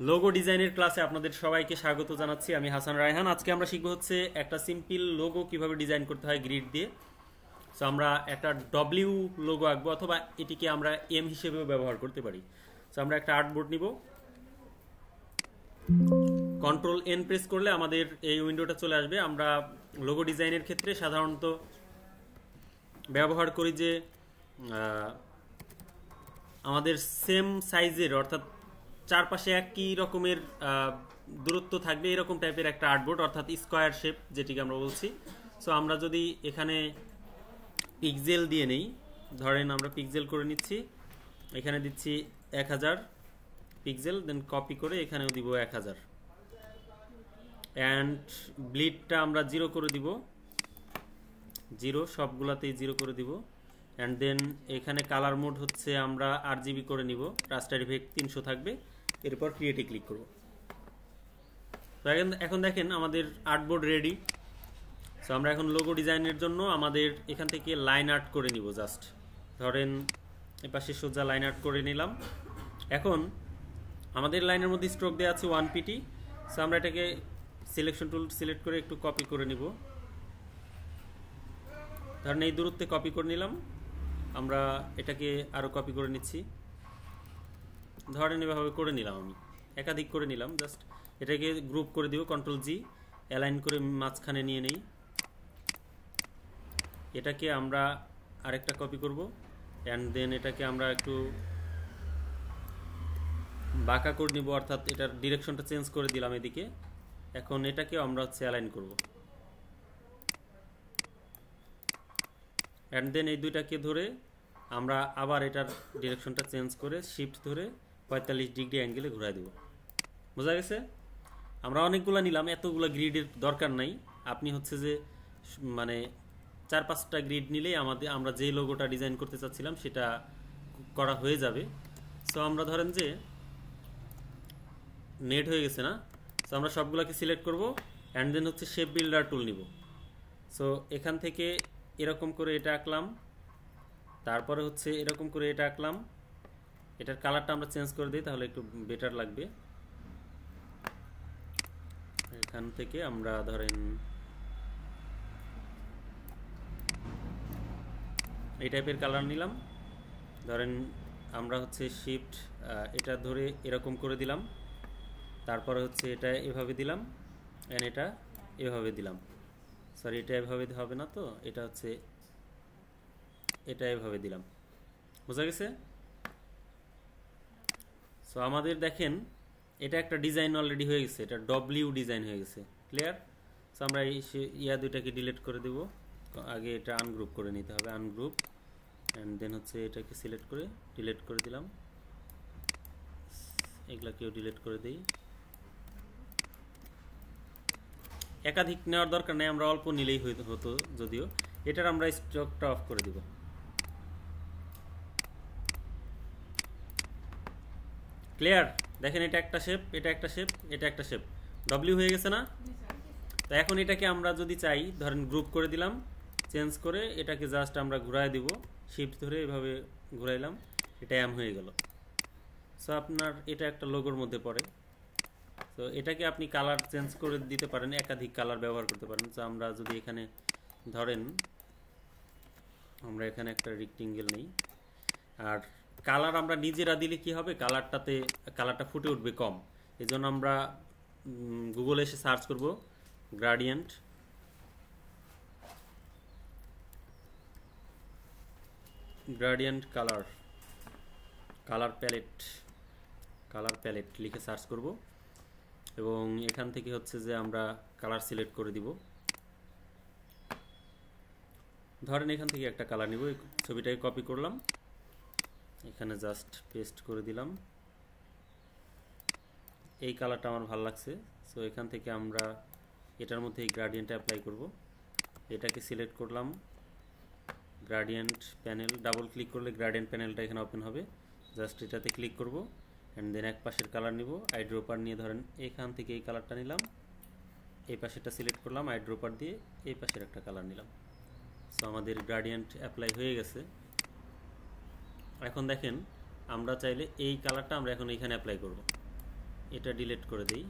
Logo ডিজাইনের ক্লাসে আপনাদের সবাইকে স্বাগত জানাচ্ছি। আমি হাসান রায়হান। আজকে আমরা শিখব হচ্ছে একটা সিম্পল লোগো কিভাবে ডিজাইন করতে হয় গ্রিড দিয়ে। সো আমরা একটা ডব্লিউ লোগো আঁকবো, অথবা এটিকে আমরা এম হিসেবেও ব্যবহার করতে পারি। সো আমরা একটা আর্টবোর্ড নিব, কন্ট্রোল এন প্রেস করলে আমাদের এই উইন্ডোটা চলে আসবে। আমরা লোগো ডিজাইনের ক্ষেত্রে সাধারণত ব্যবহার করি যে আমাদের সেম সাইজের, অর্থাৎ চারপাশে একই রকমের দূরত্ব থাকবে এরকম টাইপের একটা আর্টবোর্ড, অর্থাৎ স্কোয়ার শেপ যেটিকে আমরা বলছি। সো আমরা যদি এখানে পিক্সেল দিয়ে নেই, ধরেন আমরা পিক্সেল করে নিচ্ছি, এখানে দিচ্ছি 1000 পিক্সেল, দেন কপি করে এখানেও দিব 1000, অ্যান্ড ব্লিডটা আমরা 0 করে দিব, 0 সবগুলাতেই 0 করে দিব। অ্যান্ড দেন এখানে কালার মোড হচ্ছে আমরা RGB করে নিব, রাস্টার ইফেক্ট 300 থাকবে। এরপর ক্রিয়েটে ক্লিক করব। তো এখন দেখেন আমাদের আর্টবোর্ড রেডি। সো আমরা এখন লোগো ডিজাইনের জন্য আমাদের এখান থেকে লাইন আর্ট করে নিব। জাস্ট ধরেন এপাশে সোজা লাইন আর্ট করে নিলাম। এখন আমাদের লাইনের মধ্যে স্ট্রোক দেওয়া আছে 1 pt। সো আমরা এটাকে সিলেকশন টুল সিলেক্ট করে একটু কপি করে নিব। ধরেন এই দূরত্বে কপি করে নিলাম, আমরা এটাকে আরও কপি করে নিচ্ছি। ধরেন এভাবে করে নিলাম, আমি একাধিক করে নিলাম। জাস্ট এটাকে গ্রুপ করে দিব, কন্ট্রোল জি, অ্যালাইন করে মাঝখানে নিয়ে নেই। এটাকে আমরা আরেকটা কপি করব, অ্যান্ড দেন এটাকে আমরা একটু বাঁকা করে নিব, অর্থাৎ এটার ডিরেকশনটা চেঞ্জ করে দিলাম এদিকে। এখন এটাকে আমরা হচ্ছে অ্যালাইন করব, অ্যান্ড দেন এই দুইটাকে ধরে আমরা আবার এটার ডিরেকশনটা চেঞ্জ করে শিফট ধরে 45 ডিগ্রি অ্যাঙ্গেলে ঘুরাই দেব। বোঝা গেছে? আমরা অনেকগুলো নিলাম, এতগুলো গ্রিডের দরকার নাই। আপনি হচ্ছে যে মানে 4-5টা গ্রিড নিলেই আমরা যে লোগোটা ডিজাইন করতে চাচ্ছিলাম সেটা করা হয়ে যাবে। সো আমরা ধরেন যে নেট হয়ে গেছে না, সো আমরা সবগুলোকে সিলেক্ট করব, অ্যান্ড দেন হচ্ছে শেপ বিল্ডার টুল নিব। সো এখান থেকে এরকম করে এটা আঁকলাম, তারপরে হচ্ছে এরকম করে এটা আঁকলাম। এটার কালারটা আমরা চেঞ্জ করে দিই, তাহলে একটু বেটার লাগবে। এখান থেকে আমরা ধরেন এই টাইপের কালার নিলাম। ধরেন আমরা হচ্ছে শিফট এটা ধরে এরকম করে দিলাম, তারপরে হচ্ছে এটা এভাবে দিলাম, অ্যান্ড এটা এভাবে দিলাম। সরি, এটা এভাবে হবে না, তো এটা হচ্ছে এটা এভাবে দিলাম। বোঝা গেছে? সো আমাদের দেখেন এটা একটা ডিজাইন অলরেডি হয়ে গেছে, এটা ডব্লিউ ডিজাইন হয়ে গেছে। ক্লিয়ার? সো আমরা এই দুইটাকে ডিলিট করে দেব। আগে এটা আনগ্রুপ করে নিতে হবে, আনগ্রুপ, অ্যান্ড দেন হচ্ছে এটাকে সিলেক্ট করে ডিলিট করে দিলাম। এগুলাকেও ডিলিট করে দিই। একাধিক নেওয়ার দরকার নেই, আমরা অল্প নিলেই হতো। যদিও এটার আমরা স্টকটা অফ করে দিব। ক্লিয়ার? দেখেন এটা একটা শেপ, এটা একটা শেপ, এটা একটা শেপ, ডব্লিউ হয়ে গেছে না? তো এখন এটাকে আমরা যদি চাই, ধরেন গ্রুপ করে দিলাম, চেঞ্জ করে এটাকে জাস্ট আমরা ঘুরাই দিব, শিফট ধরে এভাবে ঘুরাইলাম, এটা এম হয়ে গেল। সো আপনার এটা একটা লোগোর মধ্যে পড়ে। তো এটাকে আপনি কালার চেঞ্জ করে দিতে পারেন, একাধিক কালার ব্যবহার করতে পারেন। তো আমরা যদি এখানে ধরেন আমরা এখানে একটা রেক্টেঙ্গেল নেই, আর কালার আমরা নিজেরা দিলে কি হবে, কালারটা ফুটে উঠবে কম। এই জন্য আমরা গুগলে এসে সার্চ করব গ্রাডিয়েন্ট, কালার প্যালেট লিখে সার্চ করব, এবং এখান থেকে হচ্ছে যে আমরা কালার সিলেক্ট করে দিব। ধরেন এখান থেকে একটা কালার নিব, এই ছবিটাকে কপি করলাম, এখানে জাস্ট পেস্ট করে দিলাম। এই কালারটা আমার ভালো লাগছে। সো এখান থেকে আমরা এটার মধ্যে এই গ্রাডিয়েন্টটা অ্যাপ্লাই করব। এটাকে সিলেক্ট করলাম, গ্রাডিয়েন্ট প্যানেল, ডাবল ক্লিক করলে গ্রাডিয়েন্ট প্যানেলটা এখানে ওপেন হবে। জাস্ট এটাতে ক্লিক করব, অ্যান্ড দেন এক পাশের কালার নিব, আইড্রপার নিয়ে ধরেন এখান থেকে এই কালারটা নিলাম, এই পাশেরটা সিলেক্ট করলাম, আইড্রপার দিয়ে এই পাশের একটা কালার নিলাম। সো আমাদের গ্রাডিয়েন্ট অ্যাপ্লাই হয়ে গেছে। এখন দেখেন আমরা চাইলে এই কালারটা আমরা এখন এখানে অ্যাপ্লাই করব। এটা ডিলিট করে দিই,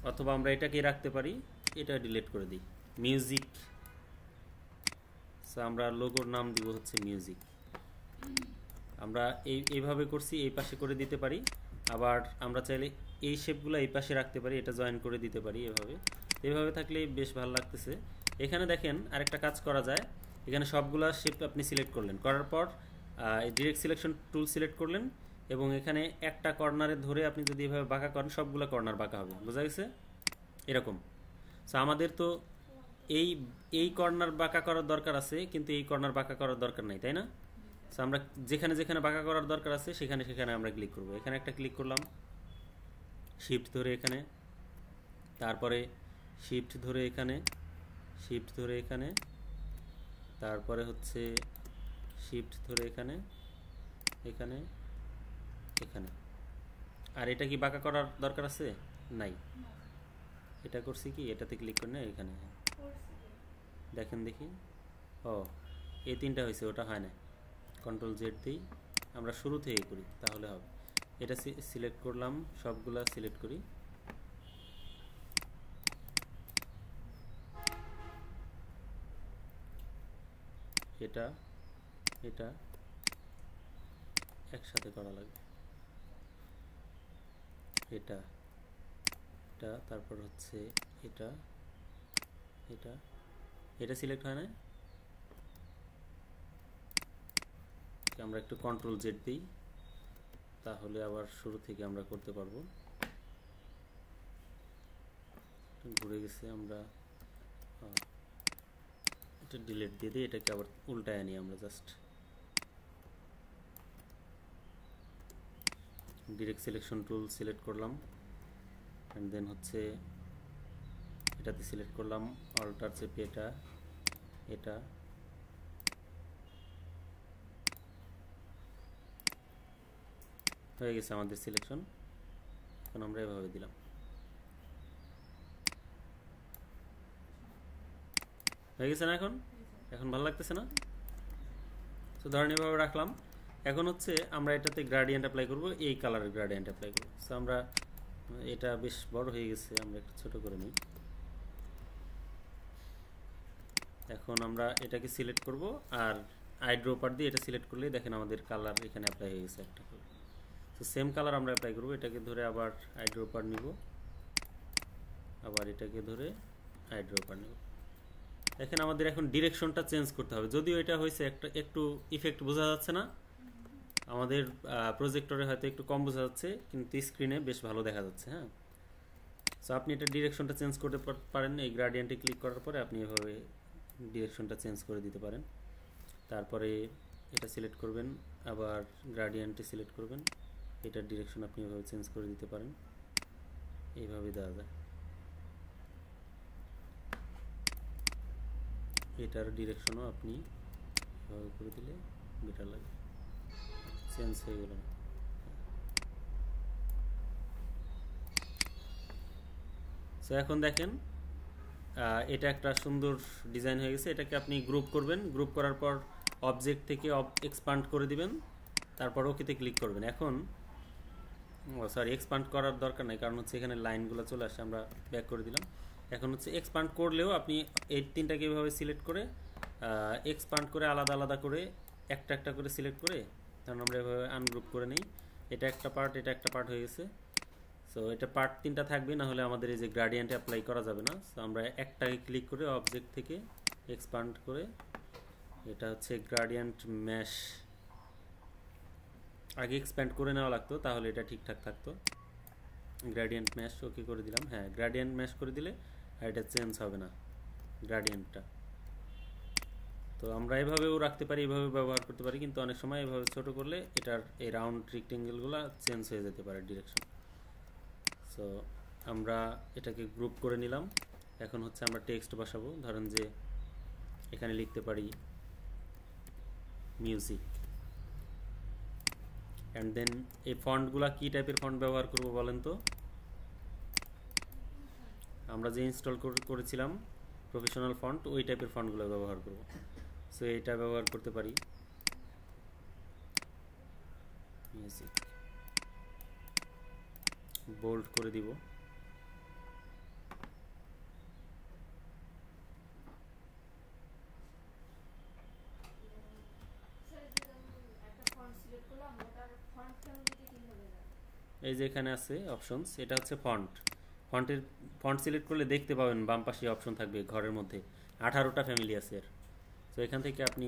অথবা আমরা এটাকে রাখতে পারি, এটা ডিলিট করে দিই, মিউজিক। সো আমরা লোগোর নাম দিব হচ্ছে মিউজিক। আমরা এইভাবে করছি, এই পাশে করে দিতে পারি। আবার আমরা চাইলে এই শেপগুলো এই পাশে রাখতে পারি, এটা জয়েন করে দিতে পারি এভাবে থাকলে বেশ ভালো লাগতেছে। এখানে দেখেন আরেকটা কাজ করা যায়, এখানে সবগুলা শেপ আপনি সিলেক্ট করলেন, করার পর ডিরেক্ট সিলেকশন টুল সিলেক্ট করলেন, এবং এখানে একটা কর্নারে ধরে আপনি যদি এভাবে বাঁকা করেন সবগুলো কর্নার বাঁকা হবে, বোঝা গেছে? এরকম। সো আমাদের তো এই কর্নার বাঁকা করার দরকার আছে, কিন্তু এই কর্নার বাঁকা করার দরকার নাই, তাই না? সো আমরা যেখানে যেখানে বাঁকা করার দরকার আছে সেখানে সেখানে আমরা ক্লিক করব। এখানে একটা ক্লিক করলাম, শিফট ধরে এখানে, তারপরে শিফট ধরে এখানে, শিফট ধরে এখানে, তারপরে হচ্ছে শিফট ধরে এখানে, এখানে, এখানে। আর এটা কি বাঁকা করার দরকার আছে? নাই। এটা করছি কি, এটাতে ক্লিক করে না, এখানে দেখেন, দেখি, ও এই তিনটা হয়েছে, ওটা হয় না। কন্ট্রোল জেড দিই, আমরা শুরু থেকে করি তাহলে হবে। এটা সিলেক্ট করলাম, সবগুলা সিলেক্ট করি, এটা এটা একসাথে করা লাগবে, এটা এটা, তারপর হচ্ছে এটা এটা এটা সিলেক্ট হয় না। আমরা একটু কন্ট্রোল জেড দিই, তাহলে আবার শুরু থেকে আমরা করতে পারবো। ঘুরে গেছে, আমরা এটা ডিলিট দিয়ে দিই, এটাকে আবার উল্টায় আনি আমরা। Just direct selection tool select করলাম, অ্যান্ড দেন হচ্ছে এটাতে সিলেক্ট করলাম, অল্টার চেপে এটা এটা হয়ে গেছে আমাদের সিলেকশন। এখন আমরা এভাবে দিলাম, হয়ে গেছে না? এখন ভালো লাগতেছে না? তো ধরেন এভাবে রাখলাম। এখন হচ্ছে আমরা এটাতে গ্রেডিয়েন্ট অ্যাপ্লাই করব, এই কালারের গ্রেডিয়েন্ট অ্যাপ্লাই করব। সো আমরা, এটা বেশ বড় হয়ে গেছে, আমরা একটু ছোট করে নিই। এখন আমরা এটাকে সিলেক্ট করব, আর আইড্রপার দিয়ে এটা সিলেক্ট করলেই দেখেন আমাদের কালার এখানে অ্যাপ্লাই হয়ে গেছে একটা কালার। তো সেম কালার আমরা অ্যাপ্লাই করব। এটাকে ধরে আবার আইড্রপার নিব, আবার এটাকে ধরে আইড্রপার নিব। দেখেন আমাদের এখন ডিরেকশনটা চেঞ্জ করতে হবে। যদিও এটা হয়েছে একটু ইফেক্ট বোঝা যাচ্ছে না, আমাদের প্রজেক্টরে হয়তো একটু কম বোঝা যাচ্ছে, কিন্তু স্ক্রিনে বেশ ভালো দেখা যাচ্ছে। হ্যাঁ, সো আপনি এটা ডিরেকশনটা চেঞ্জ করতে পারেন। এই গ্রেডিয়েন্টে ক্লিক করার পরে আপনি এভাবে ডিরেকশনটা চেঞ্জ করে দিতে পারেন। তারপরে এটা সিলেক্ট করবেন, আবার গ্রেডিয়েন্টে সিলেক্ট করবেন, এটার ডিরেকশন আপনি এভাবে চেঞ্জ করে দিতে পারেন। এইভাবে দেওয়া যায়। এটার ডিরেকশনও আপনি এভাবে করে দিলে বেটার লাগে। চেঞ্জ হয়ে গেল। সো এখন দেখেন এটা একটা সুন্দর ডিজাইন হয়ে গেছে। এটাকে আপনি গ্রুপ করবেন, গ্রুপ করার পর অবজেক্ট থেকে এক্সপান্ড করে দিবেন, তারপর ওকেতে ক্লিক করবেন। এখন সরি, এক্সপান্ড করার দরকার নেই, কারণ হচ্ছে এখানে লাইনগুলো চলে আসে, আমরা ব্যাক করে দিলাম। এখন হচ্ছে এক্সপান্ড করলেও আপনি এই তিনটাকে এভাবে সিলেক্ট করে এক্সপান্ড করে আলাদা আলাদা করে একটা একটা করে সিলেক্ট করে, কারণ আমরা এভাবে আনগ্রুপ করে নিই। এটা একটা পার্ট, এটা একটা পার্ট হয়ে গেছে। সো এটা পার্ট তিনটা থাকবে, না হলে আমাদের এই যে গ্রেডিয়েন্ট অ্যাপ্লাই করা যাবে না। সো আমরা একটাকে ক্লিক করে অবজেক্ট থেকে এক্সপান্ড করে, এটা হচ্ছে গ্রেডিয়েন্ট ম্যাশ, আগে এক্সপ্যান্ড করে নেওয়া লাগতো, তাহলে এটা ঠিকঠাক থাকতো। গ্রেডিয়েন্ট ম্যাশ ওকে করে দিলাম। হ্যাঁ, গ্রেডিয়েন্ট ম্যাশ করে দিলে আর এটা চেঞ্জ হবে না গ্রেডিয়েন্টটা। তো আমরা এভাবেও রাখতে পারি, এভাবে ব্যবহার করতে পারি, কিন্তু অনেক সময় এভাবে ছোট করলে এটার এই রাউন্ড রেক্টেঙ্গেলগুলো চেঞ্জ হয়ে যেতে পারে ডিরেকশন। সো আমরা এটাকে গ্রুপ করে নিলাম। এখন হচ্ছে আমরা টেক্সট বসাবো। ধরেন যে এখানে লিখতে পারি মিউজিক, অ্যান্ড দেন এই ফন্টগুলা কী টাইপের ফন্ট ব্যবহার করব বলেন তো? আমরা যে ইনস্টল করেছিলাম প্রফেশনাল ফন্ট, ওই টাইপের ফন্টগুলো ব্যবহার করব। সো এটা ব্যবহার করতে পারি। মিউজিক বোল্ড করে দিব। এই যে এখানে আছে অপশনস, এটা হচ্ছে ফন্ট। ফন্ট সিলেক্ট করলে দেখতে পাবেন বাম পাশে অপশন থাকবে ঘরের মধ্যে 18টা ফ্যামিলি আছে এর। তো এখান থেকে আপনি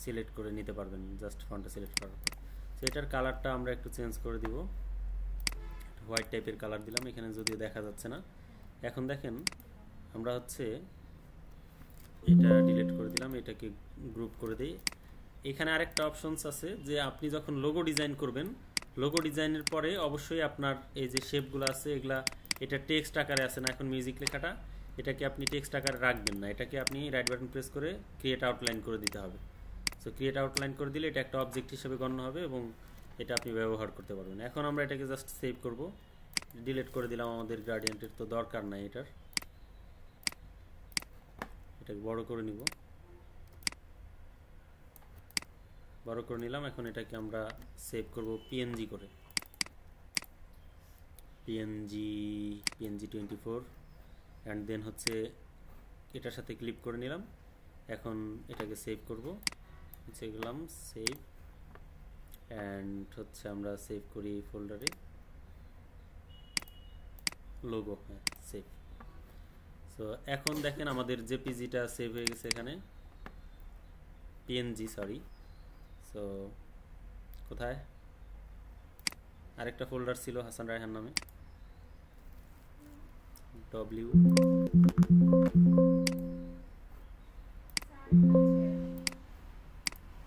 সিলেক্ট করে নিতে পারবেন জাস্ট ফন্টটা সিলেক্ট করার পর। তো এটার কালারটা আমরা একটু চেঞ্জ করে দিব, হোয়াইট টাইপের কালার দিলাম, এখানে যদিও দেখা যাচ্ছে না। এখন দেখেন আমরা হচ্ছে এটা ডিলিট করে দিলাম, এটাকে গ্রুপ করে দিই। এখানে আরেকটা অপশনস আছে যে আপনি যখন লোগো ডিজাইন করবেন, লোগো ডিজাইনের পরে অবশ্যই আপনার এই যে শেপগুলো আছে এগুলা, এটা টেক্সট আকারে আছে না এখন মিউজিক লেখাটা, এটাকে আপনি টেক্সট আকারে রাখবেন না, এটাকে আপনি রাইট বাটন প্রেস করে ক্রিয়েট আউটলাইন করে দিতে হবে। সো ক্রিয়েট আউটলাইন করে দিলে এটা একটা অবজেক্ট হিসেবে গণ্য হবে এবং এটা আপনি ব্যবহার করতে পারবেন। এখন আমরা এটাকে জাস্ট সেভ করব, ডিলিট করে দিলাম, আমাদের গ্রেডিয়েন্টের তো দরকার নাই এটার। এটাকে বড় করে নিব, বড় করে নিলাম। এখন এটাকে আমরা সেভ করব পিএনজি করে, পিএনজি 24 অ্যান্ড দেন হচ্ছে এটার সাথে ক্লিক করে নিলাম। এখন এটাকে সেভ করব, হচ্ছে গেলাম সেভ অ্যান্ড হচ্ছে আমরা সেভ করি ফোল্ডারে লোগো, হ্যাঁ সেভ। সো এখন দেখেন আমাদের জেপিজিটা সেভ হয়ে গেছে এখানে, পিএনজি সরি। সো কোথায় আরেকটা ফোল্ডার ছিল হাসান রায়হান নামে, ডব্লিউ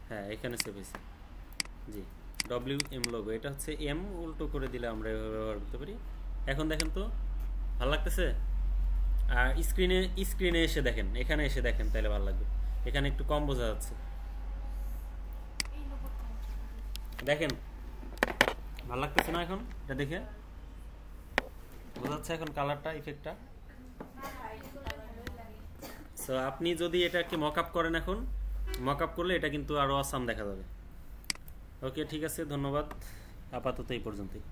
হ্যাঁ এখানে সেভ হয়েছে জি, WM লোগো। এটা হচ্ছে এম উল্টো করে দিলে আমরা এভাবে ব্যবহার করতে পারি। এখন দেখেন তো ভালো লাগতেছে। আর স্ক্রিনে এসে দেখেন, এখানে এসে দেখেন তাহলে ভালো লাগবে, এখানে একটু কম বোঝা যাচ্ছে। দেখেন ভালো লাগতেছে না এখন এটা দেখে? বোঝা যাচ্ছে এখন কালারটা, ইফেক্টটা। সো আপনি যদি এটাকে মক আপ করেন, এখন মক আপ করলে এটা কিন্তু আরো আসাম দেখা যাবে। ওকে ঠিক আছে, ধন্যবাদ, আপাতত এই পর্যন্তই।